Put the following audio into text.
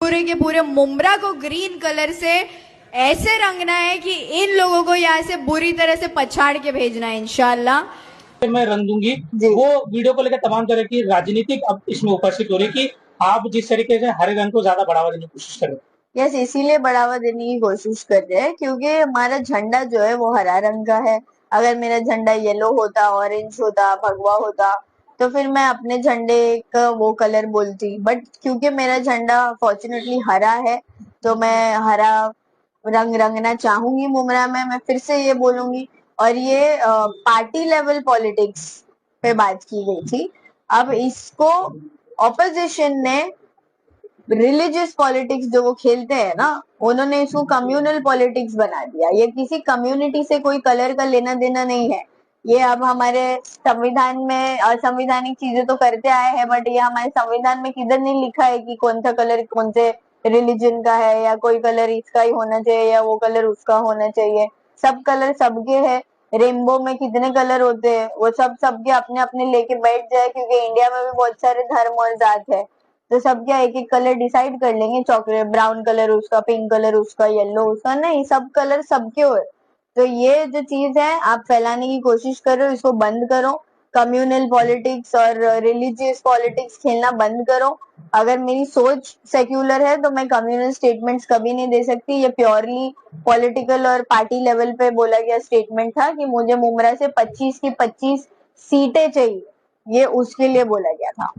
पूरे के पूरे मुमरा को ग्रीन कलर से ऐसे रंगना है कि इन लोगों को यहाँ से बुरी तरह से पछाड़ के भेजना है इंशाल्लाह। मैं रंग दूंगी वो वीडियो को लेकर तमाम तरह की राजनीतिक अब इसमें उपस्थित हो रही कि आप जिस तरीके से हरे रंग को ज्यादा बढ़ावा देने की कोशिश करें। यस, इसीलिए बढ़ावा देने की कोशिश कर रहे हैं क्योंकि हमारा झंडा जो है वो हरा रंग का है। अगर मेरा झंडा येलो होता, ऑरेंज होता, भगवा होता तो फिर मैं अपने झंडे का वो कलर बोलती, बट क्योंकि मेरा झंडा फॉर्चुनेटली हरा है तो मैं हरा रंग रंगना चाहूंगी मुमरा में। मैं फिर से ये बोलूंगी। और ये पार्टी लेवल पॉलिटिक्स पे बात की गई थी। अब इसको ऑपोजिशन ने रिलीजियस पॉलिटिक्स जो वो खेलते हैं ना, उन्होंने इसको कम्युनल पॉलिटिक्स बना दिया। ये किसी कम्युनिटी से कोई कलर का लेना देना नहीं है। ये अब हमारे संविधान में असंवैधानिक चीजें तो करते आए हैं, बट ये हमारे संविधान में किधर नहीं लिखा है कि कौन सा कलर कौन से रिलीजन का है, या कोई कलर इसका ही होना चाहिए या वो कलर उसका होना चाहिए। सब कलर सबके हैं। रेनबो में कितने कलर होते हैं, वो सब सबके अपने अपने लेके बैठ जाए, क्योंकि इंडिया में भी बहुत सारे धर्म और जात है, तो सब क्या एक एक कलर डिसाइड कर लेंगे, चॉकलेट ब्राउन कलर उसका, पिंक कलर उसका, येलो उसका? नहीं, सब कलर सबके हो। तो ये जो चीज है आप फैलाने की कोशिश कर रहे हो, इसको बंद करो। कम्युनल पॉलिटिक्स और रिलीजियस पॉलिटिक्स खेलना बंद करो। अगर मेरी सोच सेक्युलर है तो मैं कम्युनल स्टेटमेंट्स कभी नहीं दे सकती। ये प्योरली पॉलिटिकल और पार्टी लेवल पे बोला गया स्टेटमेंट था कि मुझे मुमरा से 25 की 25 सीटें चाहिए, ये उसके लिए बोला गया था।